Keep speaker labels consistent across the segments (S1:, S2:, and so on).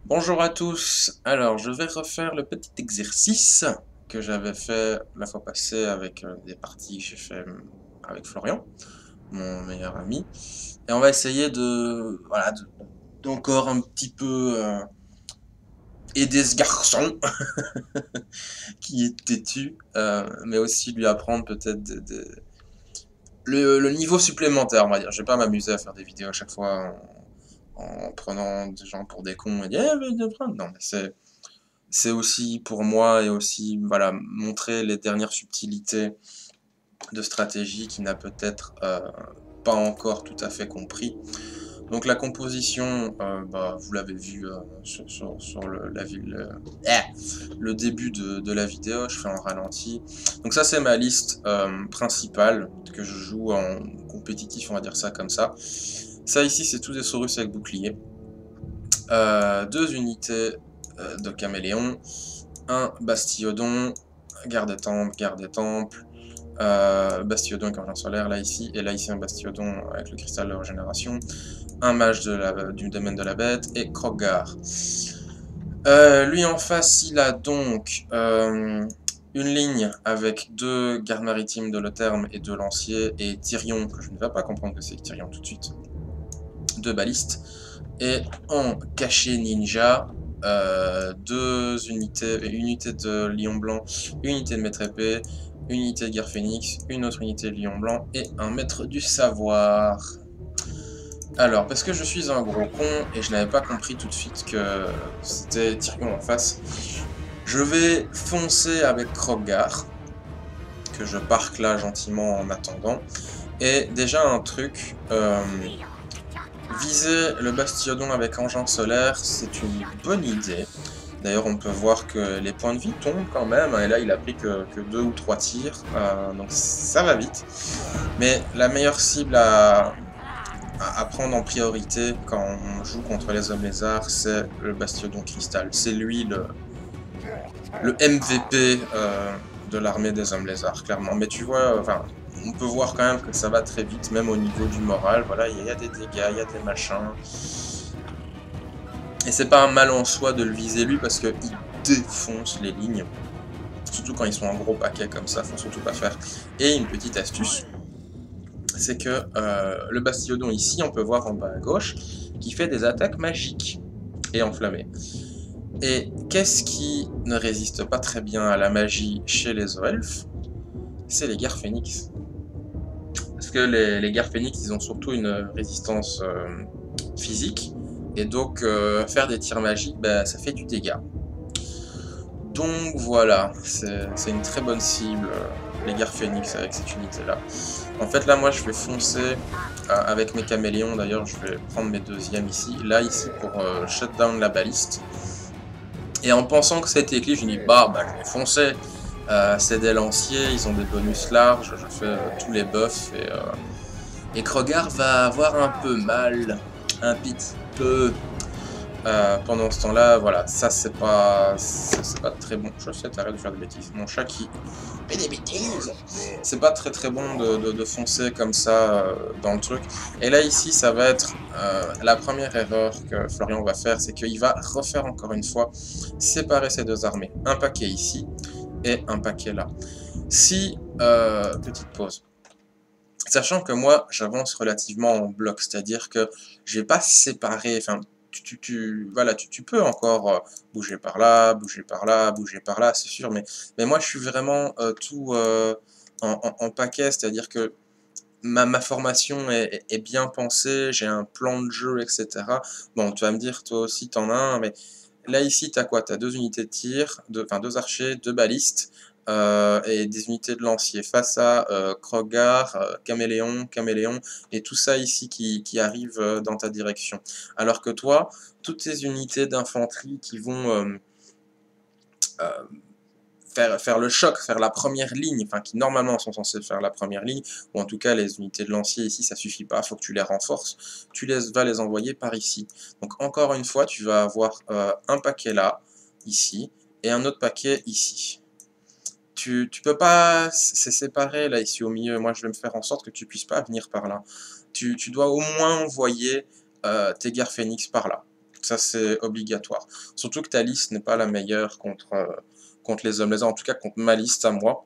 S1: Bonjour à tous. Alors, je vais refaire le petit exercice que j'avais fait la fois passée avec des parties que j'ai fait avec Florian, mon meilleur ami. Et on va essayer d'encore un petit peu aider ce garçon qui est têtu, mais aussi lui apprendre peut-être le niveau supplémentaire, on va dire. Je vais pas m'amuser à faire des vidéos à chaque fois en prenant des gens pour des cons et dire, eh, mais apprendre. Non, mais c'est aussi pour moi et aussi voilà montrer les dernières subtilités de stratégie qu'il n'a peut-être pas encore tout à fait compris. Donc la composition, vous l'avez vu sur le début de la vidéo, je fais en ralenti. Donc ça c'est ma liste principale que je joue en compétitif, on va dire ça comme ça. Ça ici c'est tous des Saurus avec bouclier. Deux unités de caméléon, un Bastiodon, garde des temples, Bastiodon avec un solaire là ici, et là ici un Bastiodon avec le cristal de régénération, un mage du domaine de la bête, et Krogar. Lui en face, il a donc une ligne avec deux gardes maritimes de Lotherm et deux lanciers, et Tyrion, que je ne vais pas comprendre que c'est Tyrion tout de suite, deux balistes, et en cachet ninja, une unité de lion blanc, une unité de maître épée, une unité de guerre phénix, une autre unité de lion blanc et un maître du savoir. Alors, parce que je suis un gros con et je n'avais pas compris tout de suite que c'était Tyrion en face, je vais foncer avec Krogar, que je parque là gentiment en attendant. Et déjà un truc, viser le Bastiodon avec engin solaire, c'est une bonne idée. D'ailleurs, on peut voir que les points de vie tombent quand même, et là il a pris que 2 ou 3 tirs, donc ça va vite. Mais la meilleure cible à prendre en priorité quand on joue contre les hommes lézards, c'est le Bastiodon Cristal. C'est lui le MVP de l'armée des hommes lézards, clairement. Mais tu vois, enfin, on peut voir quand même que ça va très vite, même au niveau du moral. Voilà, il y a des dégâts, il y a des machins. Et c'est pas un mal en soi de le viser lui parce qu'il défonce les lignes. Surtout quand ils sont en gros paquet comme ça, faut surtout pas faire. Et une petite astuce, c'est que le Bastiodon ici, on peut voir en bas à gauche, qui fait des attaques magiques et enflammées. Et qu'est-ce qui ne résiste pas très bien à la magie chez les Zoelfes? C'est les guerres phénix. Parce que les guerres phénix, ils ont surtout une résistance physique, et donc faire des tirs magiques, ça fait du dégât. Donc voilà, c'est une très bonne cible, les guerres phénix avec cette unité-là. En fait là moi je vais foncer avec mes caméléons, d'ailleurs je vais prendre mes deuxièmes ici, là ici pour shut down la baliste. Et en pensant que c'était éclipse, je me dis je vais foncer. C'est des lanciers, ils ont des bonus larges, je fais tous les buffs et Krogar va avoir un peu mal, un petit peu. Pendant ce temps-là, voilà, ça c'est pas très bon. Je sais, t'arrêtes de faire des bêtises. Mon chat qui fait des bêtises. C'est pas très bon de foncer comme ça dans le truc. Et là ici, ça va être la première erreur que Florian va faire, c'est qu'il va refaire encore une fois séparer ces deux armées. Un paquet ici et un paquet là. Si petite pause. Sachant que moi, j'avance relativement en bloc, c'est-à-dire que je vais pas séparer, enfin, voilà, tu peux encore bouger par là, bouger par là, bouger par là, c'est sûr, mais moi je suis vraiment tout en paquet, c'est-à-dire que ma formation est bien pensée, j'ai un plan de jeu, etc. Bon, tu vas me dire, toi aussi t'en as un, mais là ici t'as quoi? T'as deux unités de tir, enfin deux archers, deux balistes, et des unités de lancier face à Krogar, Caméléon, et tout ça ici qui arrive dans ta direction. Alors que toi, toutes ces unités d'infanterie qui vont euh, faire le choc, faire la première ligne, enfin qui normalement sont censés faire la première ligne, ou en tout cas les unités de lancier ici, ça suffit pas, il faut que tu les renforces, vas les envoyer par ici. Donc encore une fois, tu vas avoir un paquet là, ici, et un autre paquet ici. Tu peux pas, c'est séparé là ici au milieu, moi je vais me faire en sorte que tu puisses pas venir par là. Tu dois au moins envoyer tes guerres phénix par là. Ça, c'est obligatoire. Surtout que ta liste n'est pas la meilleure contre les hommes lézards. En tout cas, contre ma liste à moi.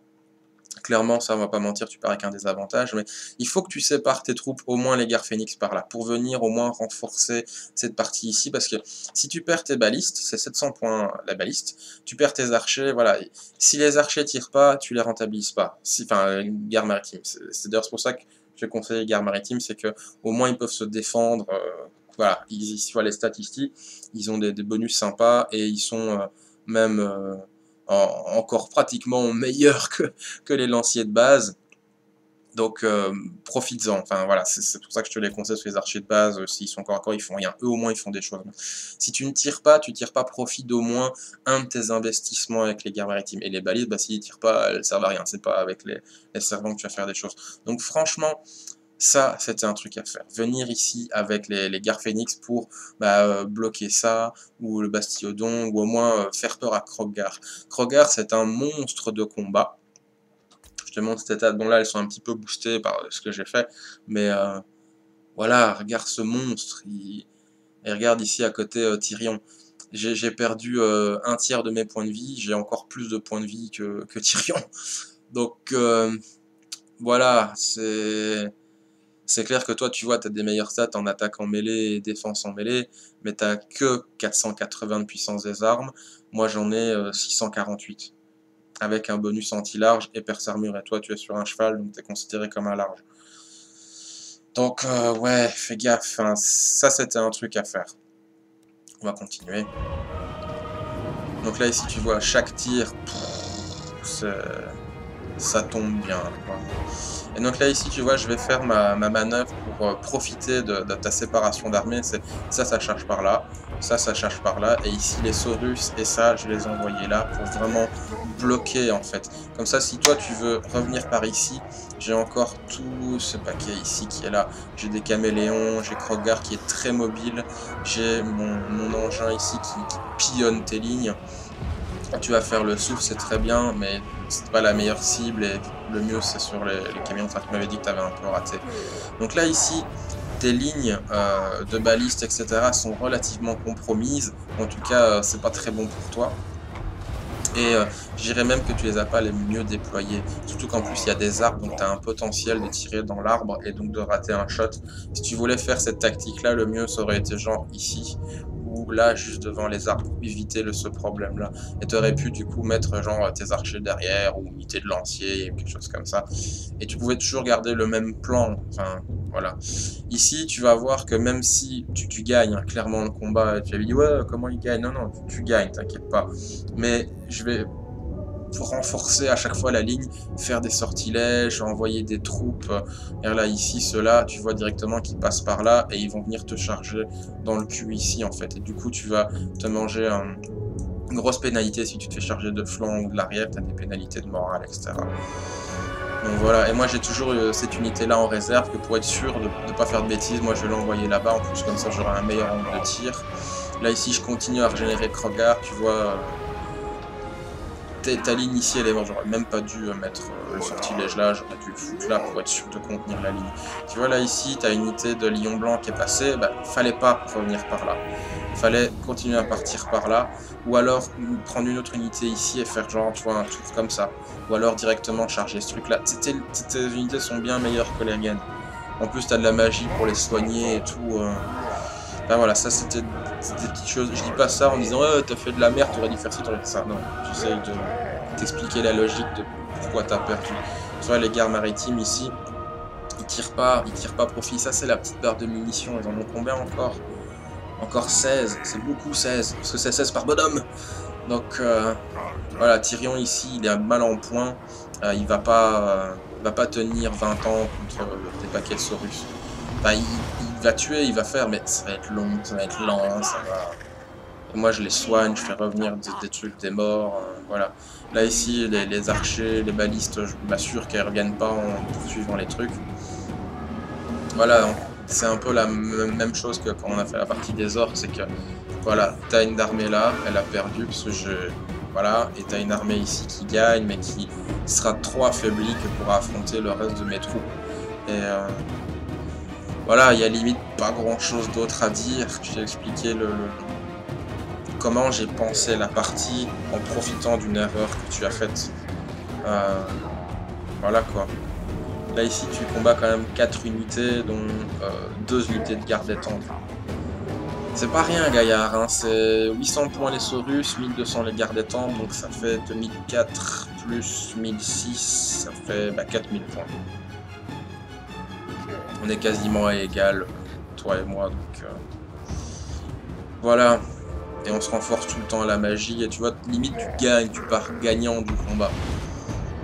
S1: Clairement, ça, on va pas mentir, tu pars avec un désavantage. Mais il faut que tu sépares tes troupes, au moins les guerres phénix par là. Pour venir au moins renforcer cette partie ici. Parce que si tu perds tes balistes, c'est 700 points la baliste. Tu perds tes archers, voilà. Si les archers tirent pas, tu les rentabilises pas. Enfin, guerre maritime. C'est d'ailleurs pour ça que je conseille les guerres maritimes. C'est que au moins ils peuvent se défendre. Voilà, ils voient les statistiques, ils ont des bonus sympas et ils sont même encore pratiquement meilleurs que les lanciers de base. Donc profites-en, enfin voilà, c'est pour ça que je te les conseille sur les archers de base, s'ils sont encore à corps, ils font rien, eux au moins ils font des choses. Si tu ne tires pas, profite d'au moins un de tes investissements avec les guerres maritimes. Et les balises, bah s'ils tirent pas, elles servent à rien, c'est pas avec les servants que tu vas faire des choses. Donc franchement, ça, c'était un truc à faire. Venir ici avec les gares phénix pour bloquer ça, ou le Bastiodon, ou au moins faire peur à Krogar. Krogar, c'est un monstre de combat. Je te montre cette étape. Bon, là, elles sont un petit peu boostées par ce que j'ai fait. Mais voilà, regarde ce monstre. Et regarde ici à côté Tyrion. J'ai perdu un tiers de mes points de vie. J'ai encore plus de points de vie que Tyrion. Donc, voilà, c'est clair que toi, tu vois, tu as des meilleures stats en attaque en mêlée et défense en mêlée, mais tu n'as que 480 de puissance des armes. Moi, j'en ai 648, avec un bonus anti-large et perce armure. Et toi, tu es sur un cheval, donc tu es considéré comme un large. Donc, ouais, fais gaffe. Hein, ça, c'était un truc à faire. On va continuer. Donc là, ici, tu vois, chaque tir, ça tombe bien, quoi. Et donc là ici tu vois je vais faire ma manœuvre pour profiter de ta séparation d'armée. Ça charge par là, ça charge par là, et ici les Saurus et ça je les ai envoyés là pour vraiment bloquer en fait. Comme ça si toi tu veux revenir par ici, j'ai encore tout ce paquet ici qui est là. J'ai des caméléons, j'ai Krogar qui est très mobile, j'ai mon engin ici qui pillonne tes lignes. Tu vas faire le souffle, c'est très bien, mais c'est pas la meilleure cible et le mieux c'est sur les camions. Enfin, tu m'avais dit que tu avais un peu raté. Donc là, ici, tes lignes de balistes, etc. sont relativement compromises. En tout cas, c'est pas très bon pour toi. Et je dirais même que tu les as pas les mieux déployés. Surtout qu'en plus, il y a des arbres, donc tu as un potentiel de tirer dans l'arbre et donc de rater un shot. Si tu voulais faire cette tactique-là, le mieux, ça aurait été genre ici. Ou là, juste devant les arbres, pour éviter ce problème-là. Et tu aurais pu, du coup, mettre genre tes archers derrière, ou unité de lancier, ou quelque chose comme ça. Et tu pouvais toujours garder le même plan. Enfin, voilà. Ici, tu vas voir que même si tu gagnes hein, clairement le combat, tu avais dit, ouais, comment il gagne? Non, non, tu gagnes, t'inquiète pas. Mais je vais renforcer à chaque fois la ligne, faire des sortilèges, envoyer des troupes. Et là, ici, ceux-là, tu vois directement qu'ils passent par là et ils vont venir te charger dans le cul ici, en fait. Et du coup, tu vas te manger une grosse pénalité si tu te fais charger de flanc ou de l'arrière, tu as des pénalités de morale, etc. Donc voilà, et moi j'ai toujours cette unité-là en réserve, que pour être sûr de ne pas faire de bêtises, moi je vais l'envoyer là-bas, en plus comme ça j'aurai un meilleur angle de tir. Là ici je continue à régénérer Krogar, tu vois... Ta ligne ici elle est morte, j'aurais même pas dû mettre le sortilège là, j'aurais dû le foutre là pour être sûr de contenir la ligne. Tu vois là ici, tu as une unité de lion blanc qui est passée, bah, fallait pas revenir par là. Fallait continuer à partir par là, ou alors prendre une autre unité ici et faire genre, tu vois, un tour comme ça. Ou alors directement charger ce truc là. Tes unités sont bien meilleures que les miennes. En plus tu as de la magie pour les soigner et tout. Ben voilà, ça c'était des petites choses. Je dis pas ça en disant t'as fait de la merde, t'aurais dû faire ci, t'aurais fait ça. Non, j'essaye de t'expliquer la logique de pourquoi t'as perdu. Tu vois, les gares maritimes ici, ils tirent pas profit. Ça c'est la petite barre de munitions, ils en ont combien encore? Encore 16, c'est beaucoup 16, parce que c'est 16 par bonhomme. Donc voilà, Tyrion ici, il est mal en point. Il va pas tenir 20 ans contre des paquets de Saurus. Enfin, il va tuer, il va faire, mais ça va être long, ça va être lent, ça va... Et moi je les soigne, je fais revenir des trucs, des morts, voilà. Là ici, les archers, les balistes, je m'assure qu'elles reviennent pas en poursuivant les trucs. Voilà, c'est un peu la même chose que quand on a fait la partie des orques, c'est que, voilà, t'as une armée là, elle a perdu, parce que voilà, et t'as une armée ici qui gagne, mais qui sera trop affaiblie que pour affronter le reste de mes troupes. Et Voilà, il y a limite pas grand chose d'autre à dire. Je t'ai expliqué comment j'ai pensé la partie en profitant d'une erreur que tu as faite. Euh, voilà quoi. Là ici tu combats quand même 4 unités dont 2 unités de garde étendue. C'est pas rien Gaillard, hein. C'est 800 points les Saurus, 1200 les gardes étendus, donc ça fait 2004 plus 1006, ça fait 4000 points. On est quasiment à égal, toi et moi, donc voilà. Et on se renforce tout le temps à la magie, et tu vois, limite tu gagnes, tu pars gagnant du combat.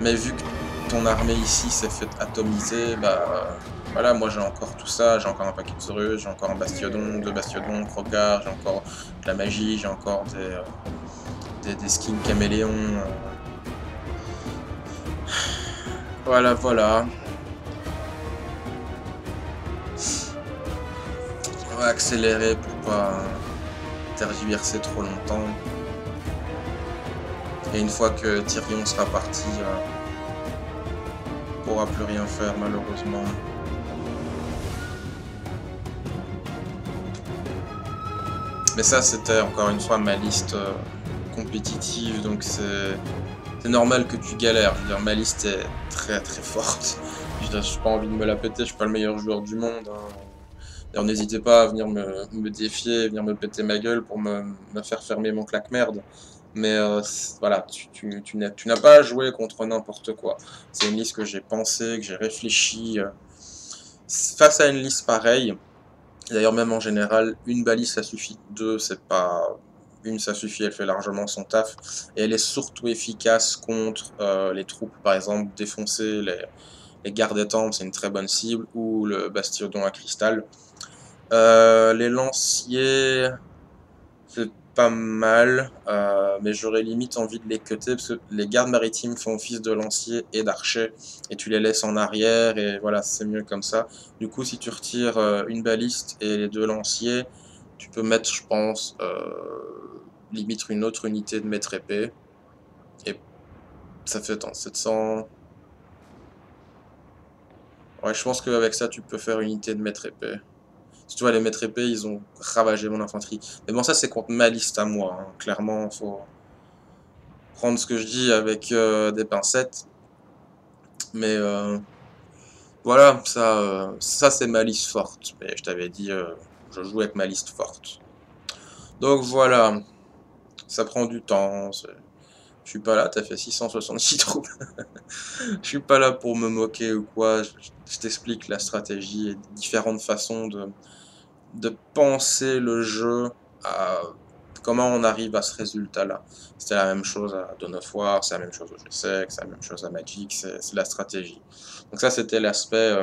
S1: Mais vu que ton armée ici s'est fait atomiser, bah voilà, moi j'ai encore tout ça, j'ai encore un paquet de Saurus, j'ai encore un Bastiodon, 2 Bastiodons, Crocar, j'ai encore de la magie, j'ai encore des skins caméléons. Voilà, voilà. On va accélérer pour pas tergiverser trop longtemps. Et une fois que Tyrion sera parti, on pourra plus rien faire malheureusement. Mais ça c'était encore une fois ma liste compétitive, donc c'est normal que tu galères. Je veux dire, ma liste est très très forte. Je n'ai pas envie de me la péter, je suis pas le meilleur joueur du monde. Hein. D'ailleurs, n'hésitez pas à venir me défier, venir me péter ma gueule pour me faire fermer mon claque-merde. Mais voilà, tu n'as pas à jouer contre n'importe quoi. C'est une liste que j'ai pensée, que j'ai réfléchi. Face à une liste pareille, d'ailleurs même en général, une balise ça suffit, deux c'est pas... Une ça suffit, elle fait largement son taf. Et elle est surtout efficace contre les troupes, par exemple défoncer les gardes des temples, c'est une très bonne cible, ou le bastiodon à cristal. Les lanciers, c'est pas mal, mais j'aurais limite envie de les cutter parce que les gardes maritimes font office de lanciers et d'archers et tu les laisses en arrière et voilà, c'est mieux comme ça. Du coup, si tu retires une baliste et les 2 lanciers, tu peux mettre, je pense, limite une autre unité de maître épée et ça fait 700. Ouais, je pense qu'avec ça, tu peux faire une unité de maître épée. Si tu vois, les maîtres épées, ils ont ravagé mon infanterie. Mais bon, ça, c'est contre ma liste à moi. Hein. Clairement, faut prendre ce que je dis avec des pincettes. Mais voilà, ça c'est ma liste forte. Mais je t'avais dit, je joue avec ma liste forte. Donc voilà, ça prend du temps. Je suis pas là, t'as fait 666 troupes. Je suis pas là pour me moquer ou quoi. Je t'explique la stratégie et différentes façons de penser le jeu à comment on arrive à ce résultat-là. C'était la même chose à Dawn of War, c'est la même chose au GSEC, c'est la même chose à Magic, c'est la stratégie. Donc ça c'était l'aspect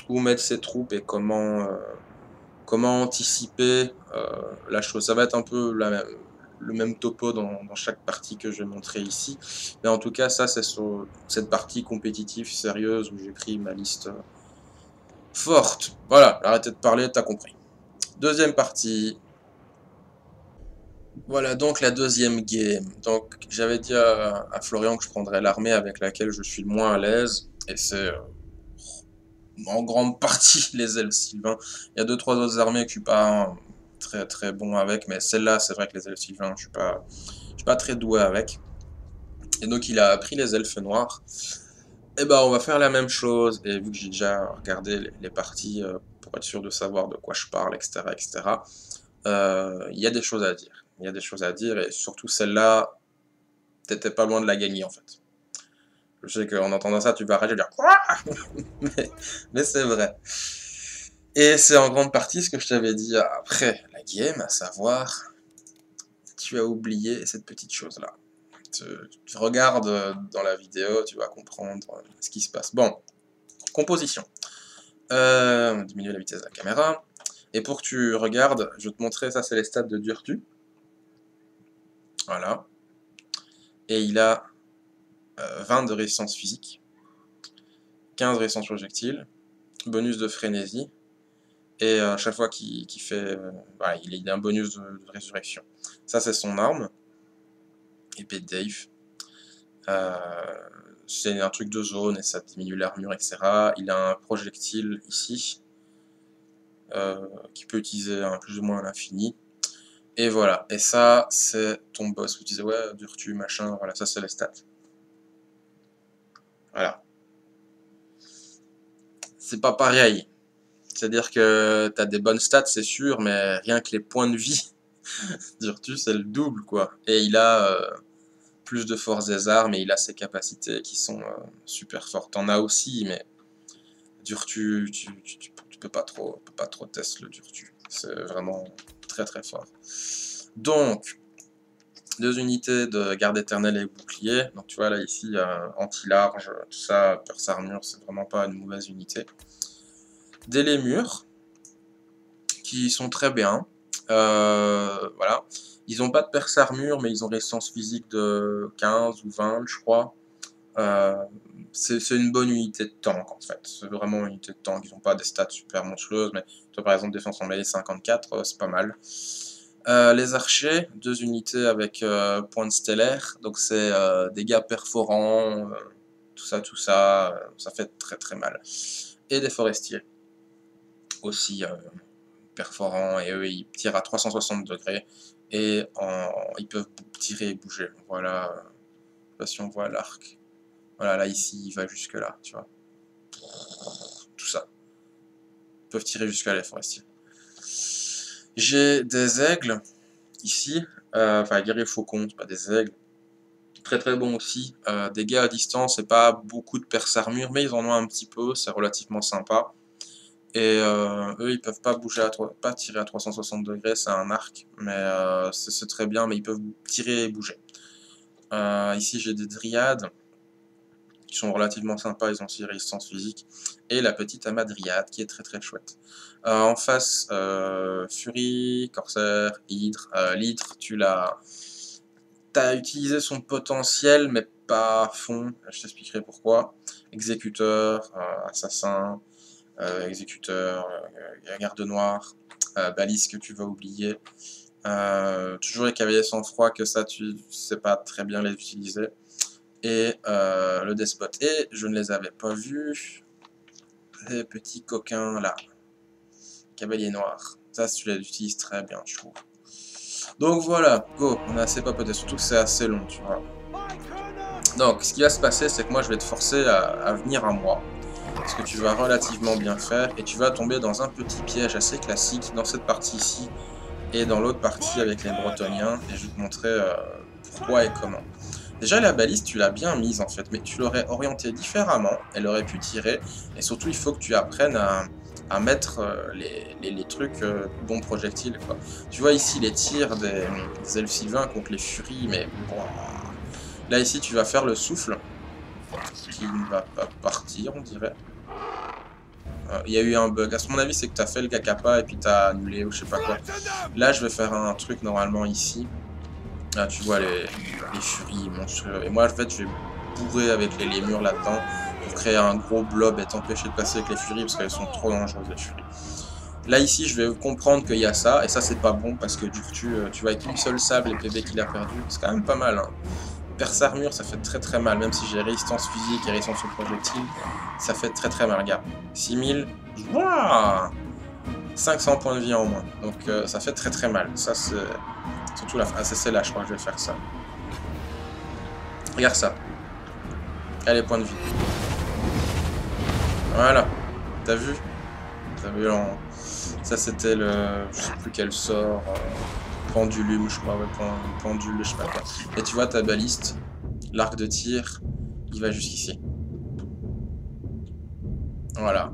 S1: où mettre ses troupes et comment anticiper la chose. Ça va être un peu le même topo dans chaque partie que je vais montrer ici. Mais en tout cas, ça c'est sur cette partie compétitive sérieuse où j'ai pris ma liste forte. Voilà, arrêtez de parler, t'as compris. Deuxième partie. Voilà donc la deuxième game. Donc j'avais dit à Florian que je prendrais l'armée avec laquelle je suis le moins à l'aise. Et c'est en grande partie les elfes sylvains. Il y a 2-3 autres armées que je suis pas très très bon avec. Mais celle-là, c'est vrai que les elfes sylvains, je suis pas très doué avec. Et donc il a pris les elfes noirs. Et bah on va faire la même chose. Et vu que j'ai déjà regardé les parties pour être sûr de savoir de quoi je parle, etc., etc., il y a des choses à dire. Il y a des choses à dire et surtout celle-là, t'étais pas loin de la gagner en fait. Je sais qu'en entendant ça, tu vas rager, dire quoi mais c'est vrai. Et c'est en grande partie ce que je t'avais dit après la game, à savoir, tu as oublié cette petite chose-là. Tu regardes dans la vidéo, tu vas comprendre ce qui se passe. Bon, composition. On va diminuer la vitesse de la caméra. Et pour que tu regardes, je vais te montrer, ça c'est les stats de Durtu. Voilà. Et il a 20 de résistance physique, 15 de résistance projectile, bonus de frénésie, et à chaque fois qu'il fait... voilà, il a un bonus de résurrection. Ça c'est son arme, épée de Dave. C'est un truc de zone et ça diminue l'armure, etc. Il a un projectile ici, qui peut utiliser plus ou moins à l'infini. Et voilà, et ça c'est ton boss. Vous disiez ouais, Durtu, machin, voilà, ça c'est les stats. Voilà. C'est pas pareil. C'est-à-dire que t'as des bonnes stats, c'est sûr, mais rien que les points de vie, Durtu c'est le double quoi. Et il a plus de force des armes et il a ses capacités qui sont super fortes. T'en as aussi, mais Durtu, tu peux pas trop tester le Durtu. C'est vraiment très très fort. Donc, 2 unités de garde éternelle et bouclier. Donc tu vois là ici, anti-large, tout ça, perce armure, c'est vraiment pas une mauvaise unité. Des lémures, qui sont très bien. Voilà. Ils n'ont pas de perce armure, mais ils ont résistance physique de 15 ou 20, je crois. C'est une bonne unité de tank en fait. C'est vraiment une unité de tank. Ils n'ont pas des stats super monstrueuses, mais toi par exemple défense en mêlée 54, c'est pas mal. Les archers, 2 unités avec pointe stellaire, donc c'est dégâts perforants, tout ça, ça fait très très mal. Et des forestiers, aussi perforants, et eux ils tirent à 360 degrés, et ils peuvent tirer et bouger. Voilà, je sais pas si on voit l'arc. Voilà, là ici il va jusque là, tu vois. Tout ça. Ils peuvent tirer jusque là les forestiers. J'ai des aigles. Ici, enfin guerrier faucon, c'est pas des aigles, très très bon aussi, dégâts à distance et pas beaucoup de perce armure, mais ils en ont un petit peu, c'est relativement sympa. Et eux ils peuvent pas bouger pas tirer à 360 degrés, c'est un arc, mais c'est très bien, mais ils peuvent tirer et bouger. Ici j'ai des dryades qui sont relativement sympas, ils ont aussi résistance physique, et la petite amadryade qui est très très chouette. En face, Furie, Corsair, Hydre. L'Hydre, t'as utilisé son potentiel, mais pas à fond, je t'expliquerai pourquoi. Exécuteur, assassin, exécuteur, garde noire, balise que tu vas oublier. Toujours les cavaliers sans froid, que ça tu sais pas très bien les utiliser. Et le despote. Et je ne les avais pas vus, les petits coquins là. Cavalier noir. Ça, tu les utilises très bien, je trouve. Donc voilà, go, on a assez papoté, surtout que c'est assez long, tu vois. Donc, ce qui va se passer, c'est que moi, je vais te forcer à venir à moi. Parce que tu vas relativement bien faire, et tu vas tomber dans un petit piège assez classique dans cette partie ici, et dans l'autre partie avec les Bretoniens, et je vais te montrer pourquoi et comment. Déjà, la balise, tu l'as bien mise, en fait, mais tu l'aurais orientée différemment, elle aurait pu tirer, et surtout, il faut que tu apprennes à mettre les trucs bons projectiles, quoi. Tu vois ici les tirs des elfes sylvains contre les furies, mais bon, là ici tu vas faire le souffle qui ne va pas partir, on dirait. Il y a eu un bug, à mon avis c'est que tu as fait le Gakapa et puis tu as annulé ou je sais pas quoi. Là je vais faire un truc normalement ici. Là tu vois les furies monstrueux, et moi en fait je vais bourrer avec les lémures là-dedans pour créer un gros blob et t'empêcher de passer avec les furies parce qu'elles sont trop dangereuses les furies. Là ici je vais comprendre qu'il y a ça, et ça c'est pas bon parce que Durtu, tu vois avec une seule sable les PV qu'il a perdu, c'est quand même pas mal hein. Perce armure ça fait très très mal, même si j'ai résistance physique et résistance au projectile, ça fait très très mal, regarde. 6000, wow 500 points de vie en moins, donc ça fait très très mal, ça c'est... Surtout la phase, c'est là je crois que je vais faire ça. Regarde ça. Allez, points de vie. Voilà. T'as vu? T'as vu en... Ça c'était le... Je sais plus quel sort. Pendulume, je crois. Ouais, pendule, je sais pas quoi. Et tu vois ta baliste. L'arc de tir. Il va jusqu'ici. Voilà.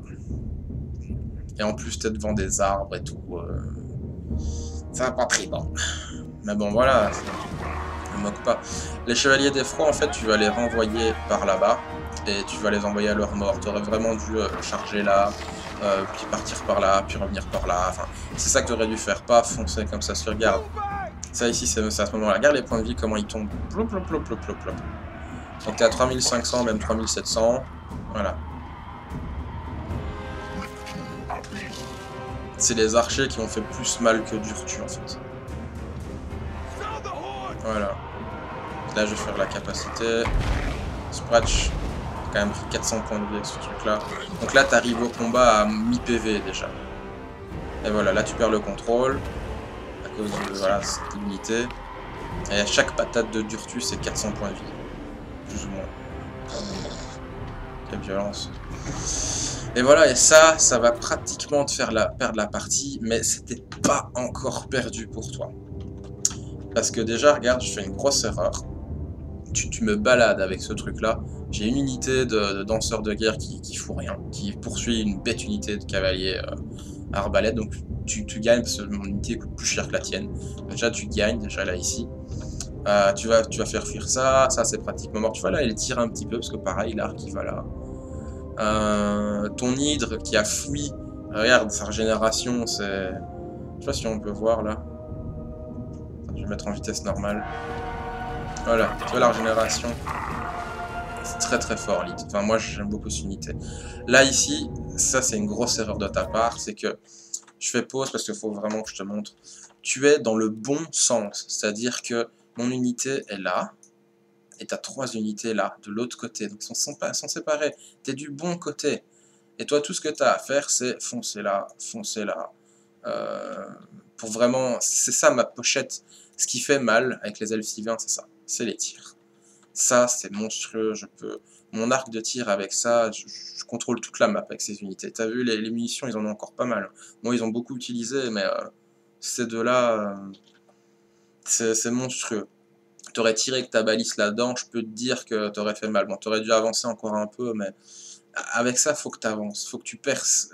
S1: Et en plus t'es devant des arbres et tout. Ça va pas très bon. Mais bon voilà. Ne moque pas. Les chevaliers d'effroi en fait tu vas les renvoyer par là-bas. Et tu vas les envoyer à leur mort. Tu aurais vraiment dû charger là, puis partir par là, puis revenir par là. Enfin, c'est ça que tu aurais dû faire, pas foncer comme ça. Regarde. Ça ici, c'est à ce moment-là. Regarde les points de vie, comment ils tombent. Plop, plop, plop, plop, plop, plop. Donc t'es à 3500, même 3700. Voilà. C'est les archers qui ont fait plus mal que Durtu en fait. Voilà. Là, je vais faire la capacité. Scratch. Quand même pris 400 points de vie avec ce truc là. Donc là t'arrives au combat à mi-PV déjà. Et voilà, là tu perds le contrôle, à cause de voilà, cette unité. Et à chaque patate de Durtu, c'est 400 points de vie. Plus ou moins. Quelle violence. Et voilà, et ça va pratiquement te faire perdre la partie, mais c'était pas encore perdu pour toi. Parce que déjà, regarde, je fais une grosse erreur. Tu me balades avec ce truc-là. J'ai une unité de danseurs de guerre qui fout rien, qui poursuit une bête unité de cavaliers arbalète. Donc tu gagnes parce que mon unité coûte plus cher que la tienne. Déjà, tu gagnes, déjà là, ici. Tu vas faire fuir ça c'est pratiquement mort. Tu vois là, elle tire un petit peu parce que pareil, l'arc il va là. Ton hydre qui a fui, regarde sa régénération, c'est. Je sais pas si on peut voir là. Je vais mettre en vitesse normale. Voilà, tu vois la régénération. C'est très très fort l'hydre. Enfin, moi j'aime beaucoup cette unité. Là ici, ça c'est une grosse erreur de ta part, c'est que je fais pause parce qu'il faut vraiment que je te montre. Tu es dans le bon sens, c'est-à-dire que mon unité est là. Et tu as 3 unités là, de l'autre côté. Donc ils sont séparés. Tu es du bon côté. Et toi, tout ce que tu as à faire, c'est foncer là, foncer là. Pour vraiment... C'est ça ma pochette. Ce qui fait mal avec les elfes sylvains, c'est ça. C'est les tirs. Ça, c'est monstrueux. Je peux... Mon arc de tir avec ça, je contrôle toute la map avec ces unités. Tu as vu, les munitions, ils en ont encore pas mal. Moi, ils ont beaucoup utilisé, mais ces deux-là, c'est monstrueux. T'aurais tiré avec ta balise là-dedans, je peux te dire que t'aurais fait mal. Bon, t'aurais dû avancer encore un peu, mais avec ça, faut que t'avances. Faut que tu perces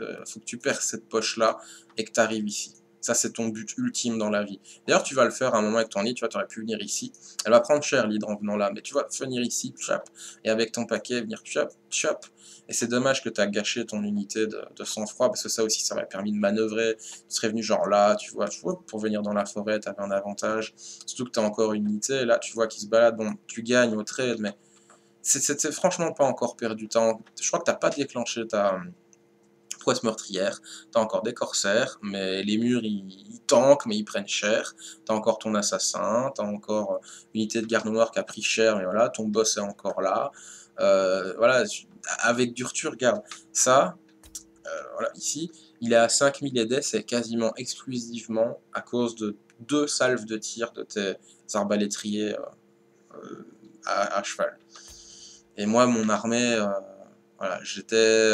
S1: cette poche-là et que t'arrives ici. Ça, c'est ton but ultime dans la vie. D'ailleurs, tu vas le faire à un moment avec ton hydre, tu vois, t'aurais pu venir ici. Elle va prendre cher, l'hydre, en venant là, mais tu vas venir ici, chap, et avec ton paquet, venir chap, chap. Et c'est dommage que tu as gâché ton unité de sang-froid, parce que ça aussi, ça m'a permis de manœuvrer. Tu serais venu genre là, tu vois, pour venir dans la forêt, tu avais un avantage. Surtout que tu as encore une unité, là, tu vois, qui se balade. Bon, tu gagnes au trade, mais c'est franchement pas encore perdu. Je crois que tu n'as pas déclenché ta prouesse meurtrière. Tu as encore des corsaires, mais les murs, ils tankent, mais ils prennent cher. Tu as encore ton assassin, tu as encore une unité de garde noire qui a pris cher, mais voilà, ton boss est encore là. Voilà, avec Durtu, regarde, ça, voilà, ici, il est à 5000 ED, c'est quasiment exclusivement à cause de 2 salves de tir de tes arbalétriers à cheval. Et moi, mon armée, voilà, j'étais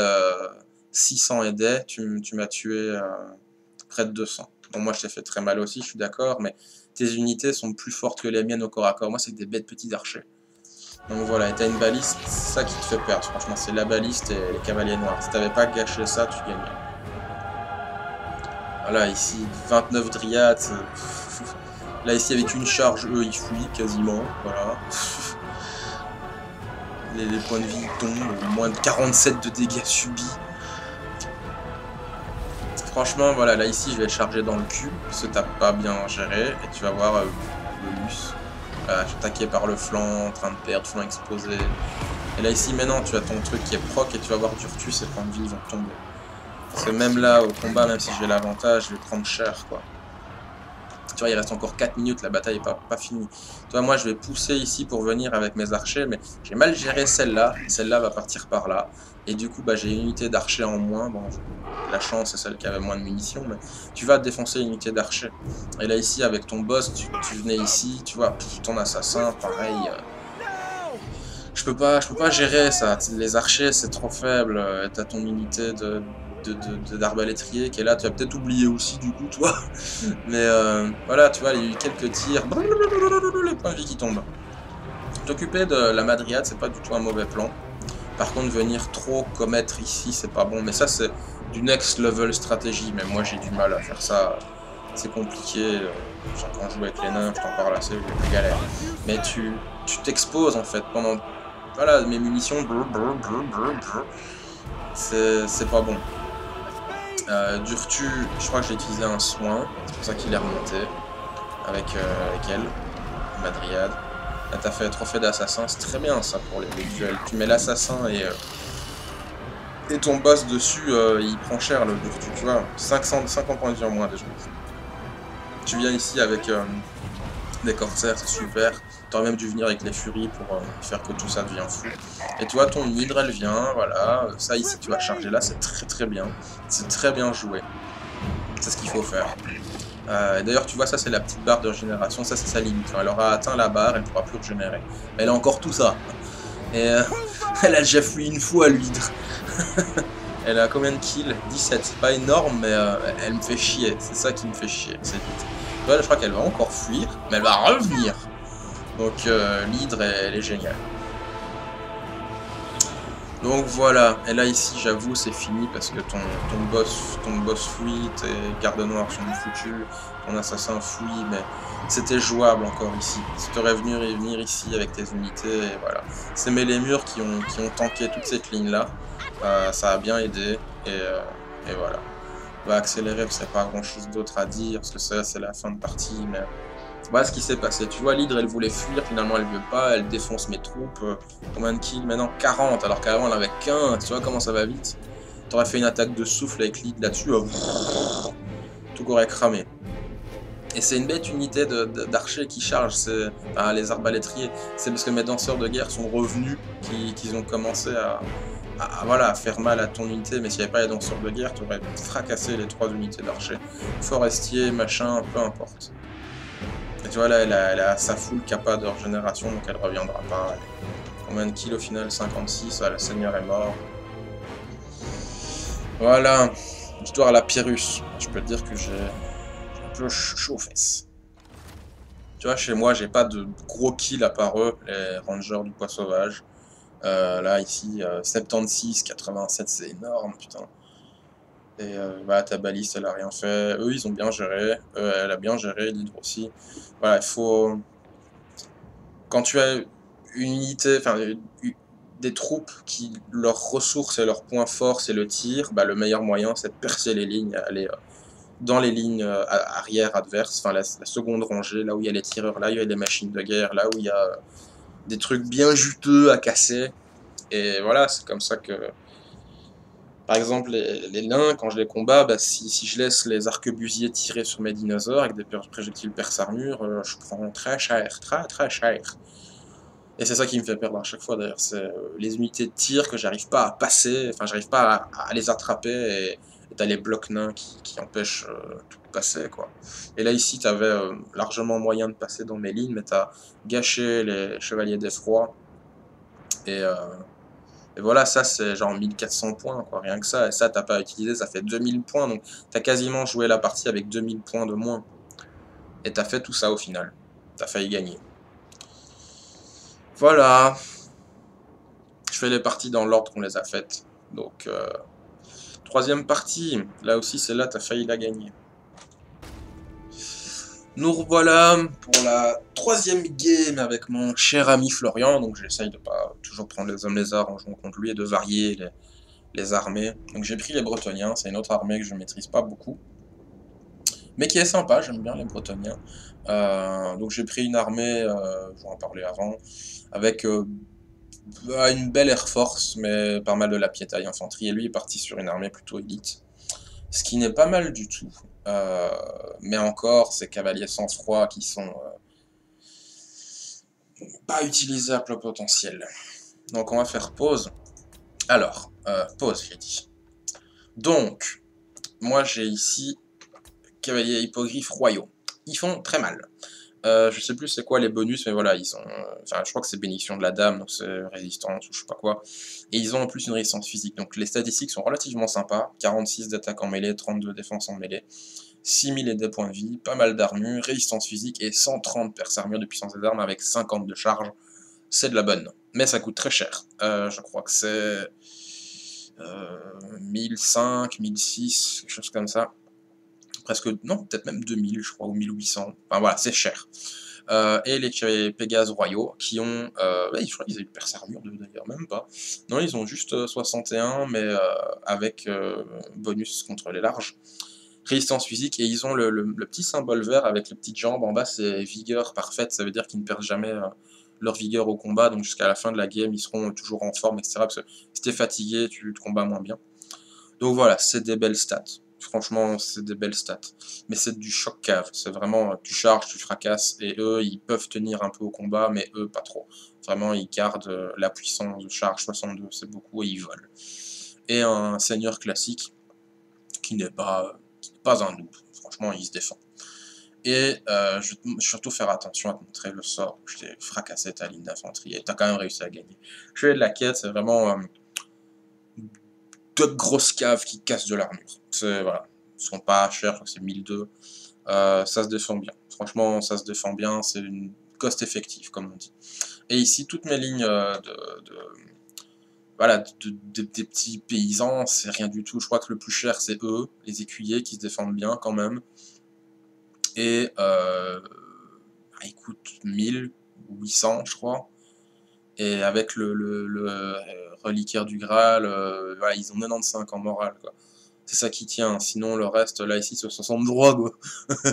S1: 600 ED, tu m'as tué près de 200. Bon, moi, je t'ai fait très mal aussi, je suis d'accord, mais tes unités sont plus fortes que les miennes au corps à corps. Moi, c'est des bêtes petits archers. Donc voilà, et t'as une baliste, c'est ça qui te fait perdre, franchement, c'est la baliste et les cavaliers noirs. Si t'avais pas gâché ça, tu gagnais. Voilà, ici, 29 dryades. Là, ici, avec une charge, eux, ils fouillent quasiment, voilà. Les points de vie tombent, moins de 47 de dégâts subis. Franchement, voilà, là, ici, je vais charger dans le cul, parce que t'as pas bien géré, et tu vas voir le luce. Attaqué par le flanc, en train de perdre, flanc exposé. Et là ici maintenant tu as ton truc qui est proc et tu vas voir Durtu, ses points de vie vont tomber. Parce que même là au combat, même si j'ai l'avantage, je vais prendre cher quoi. Tu vois, il reste encore 4 minutes, la bataille n'est pas finie. Tu vois, moi je vais pousser ici pour venir avec mes archers, mais j'ai mal géré celle-là. Celle-là va partir par là. Et du coup, bah, j'ai une unité d'archers en moins. Bon, la chance, c'est celle qui avait moins de munitions, mais tu vas défoncer une unité d'archers. Et là, ici, avec ton boss, tu venais ici, tu vois, ton assassin, pareil. Je peux pas gérer ça. Les archers, c'est trop faible. T'as ton unité d'arbalétrier qui est là. Tu vas peut-être oublier aussi, du coup, toi. Mais voilà, tu vois, il y a eu quelques tirs. Les points de vie qui tombent. T'occuper de la Madriade, c'est pas du tout un mauvais plan. Par contre, venir trop commettre ici, c'est pas bon. Mais ça, c'est du next level stratégie. Mais moi, j'ai du mal à faire ça. C'est compliqué. Quand je joue avec les nains, je t'en parle assez, j'ai des galères. Mais tu t'exposes, en fait, pendant... Voilà, mes munitions... C'est pas bon. Durtu, je crois que j'ai utilisé un soin. C'est pour ça qu'il est remonté. Avec elle. Madriade. Là, t'as fait trophée d'assassin, c'est très bien ça pour les duels. Tu mets l'assassin et ton boss dessus, il prend cher le Durtu, tu vois. 50 points de vie en moins déjà. Tu viens ici avec des corsaires, c'est super. T'aurais même dû venir avec les furies pour faire que tout ça devient fou. Et tu vois, ton hydre, elle vient, voilà. Ça ici, tu vas charger là, c'est très très bien. C'est très bien joué. C'est ce qu'il faut faire. D'ailleurs, tu vois, ça c'est la petite barre de régénération, ça c'est sa limite. Quand elle aura atteint la barre, elle ne pourra plus régénérer. Elle a encore tout ça. Et elle a déjà fui une fois l'hydre. Elle a combien de kills? 17. C'est pas énorme, mais elle me fait chier. C'est ça qui me fait chier. C'est vite. Voilà, je crois qu'elle va encore fuir, mais elle va revenir. Donc l'hydre, elle est géniale. Donc voilà, et là ici j'avoue c'est fini parce que ton boss fuit, tes gardes noirs sont foutus, ton assassin fuit, mais c'était jouable encore ici. Si tu aurais venir ici avec tes unités, et voilà. C'est les murs qui ont tanké toute cette ligne là, ça a bien aidé, et voilà. On va accélérer parce qu'il n'y a pas grand chose d'autre à dire, parce que ça c'est la fin de partie, mais... Voilà ce qui s'est passé. Tu vois, l'hydre, elle voulait fuir, finalement, elle veut pas, elle défonce mes troupes. Combien de kills? Maintenant 40, alors qu'avant, elle avait 15. Tu vois comment ça va vite? T'aurais fait une attaque de souffle avec l'hydre là-dessus, tout aurait cramé. Et c'est une bête unité d'archers qui charge, enfin, les arbalétriers. C'est parce que mes danseurs de guerre sont revenus qu'ils ont commencé voilà, à faire mal à ton unité. Mais s'il n'y avait pas les danseurs de guerre, tu aurais fracassé les 3 unités d'archers. Forestier, machin, peu importe. Et tu vois là, elle a sa full capa de régénération, donc elle reviendra pas. Combien de kills au final? 56, le seigneur est mort. Voilà, victoire à la Pyrrhus. Je peux te dire que j'ai un peu chaud aux fesses. Tu vois, chez moi, j'ai pas de gros kills à part eux, les rangers du poids sauvage. Là, ici, 76, 87, c'est énorme, putain. Et bah, ta baliste, elle a rien fait. Eux, ils ont bien géré. Elle a bien géré, l'hydre aussi. Voilà, il faut... Quand tu as une unité, enfin des troupes qui leur ressource et leur point fort c'est le tir, bah, le meilleur moyen c'est de percer les lignes, aller dans les lignes arrière adverses, enfin la seconde rangée, là où il y a les tireurs, là où il y a les machines de guerre, là où il y a des trucs bien juteux à casser. Et voilà, c'est comme ça que... Par exemple, les nains, quand je les combats, bah, si je laisse les arquebusiers tirer sur mes dinosaures avec des projectiles perce-armure, je prends très cher, très cher. Et c'est ça qui me fait perdre à chaque fois d'ailleurs, c'est les unités de tir que j'arrive pas à passer, enfin j'arrive pas à les attraper, et t'as les blocs nains qui empêchent tout de passer quoi. Et là ici t'avais largement moyen de passer dans mes lignes, mais t'as gâché les chevaliers d'effroi, et, euh, et voilà, ça c'est genre 1400 points quoi, rien que ça, et ça t'as pas utilisé, ça fait 2000 points, donc t'as quasiment joué la partie avec 2000 points de moins, et t'as fait tout ça au final, t'as failli gagner. Voilà. Je fais les parties dans l'ordre qu'on les a faites. Donc, troisième partie. Là aussi, c'est là, t'as failli la gagner. Nous revoilà pour la troisième game avec mon cher ami Florian. Donc, j'essaye de pas toujours prendre les hommes lézards en jouant contre lui et de varier les armées. Donc, j'ai pris les Bretoniens. C'est une autre armée que je maîtrise pas beaucoup, mais qui est sympa. J'aime bien les Bretoniens. Donc, j'ai pris une armée, je vais en parler avant, avec... une belle Air Force, mais pas mal de la piétaille infanterie, et lui est parti sur une armée plutôt élite. Ce qui n'est pas mal du tout. Mais encore, ces cavaliers sans froid qui sont pas utilisés à plein potentiel. Donc on va faire pause. Alors, pause j'ai dit. Donc, moi j'ai ici cavaliers hippogriffes royaux. Ils font très mal. Je sais plus c'est quoi les bonus, mais voilà, ils ont... Enfin, je crois que c'est bénédiction de la dame, donc c'est résistance ou je sais pas quoi. Et ils ont en plus une résistance physique, donc les statistiques sont relativement sympas. 46 d'attaque en mêlée, 32 de défense en mêlée, 6000 et des points de vie, pas mal d'armure, résistance physique et 130 perce armure de puissance des armes avec 50 de charge. C'est de la bonne, mais ça coûte très cher. Je crois que c'est 1005, 1006, quelque chose comme ça. Presque, non, peut-être même 2000, je crois, ou 1800. Enfin voilà, c'est cher. Et les Pégases royaux, qui ont... je crois qu'ils avaient une perce armure d'ailleurs, même pas. Non, ils ont juste 61, mais avec bonus contre les larges. Résistance physique, et ils ont le petit symbole vert avec les petites jambes. En bas, c'est vigueur parfaite, ça veut dire qu'ils ne perdent jamais leur vigueur au combat, donc jusqu'à la fin de la game, ils seront toujours en forme, etc. Parce que si t'es fatigué, tu te combats moins bien. Donc voilà, c'est des belles stats. Franchement, c'est des belles stats. Mais c'est du choc cave. C'est vraiment, tu charges, tu fracasses. Et eux, ils peuvent tenir un peu au combat, mais eux, pas trop. Vraiment, ils gardent la puissance de charge 62, c'est beaucoup, et ils volent. Et un seigneur classique, qui qui n'est pas un noob. Franchement, il se défend. Et je vais surtout faire attention à te montrer le sort où je t'ai fracassé ta ligne d'infanterie et tu as quand même réussi à gagner. Je fais de la quête, c'est vraiment deux grosses caves qui cassent de l'armure. Voilà, ils sont pas chers, je crois que c'est 1002. Ça se défend bien. Franchement, ça se défend bien, c'est une cost effective, comme on dit. Et ici, toutes mes lignes voilà, des petits paysans, c'est rien du tout. Je crois que le plus cher, c'est eux, les écuyers, qui se défendent bien quand même. Et ils coûtent 1800, je crois. Et avec le reliquaire du Graal, voilà, ils ont 95 en morale, quoi. C'est ça qui tient, sinon le reste, là, ici, ce sont de drogue, quoi.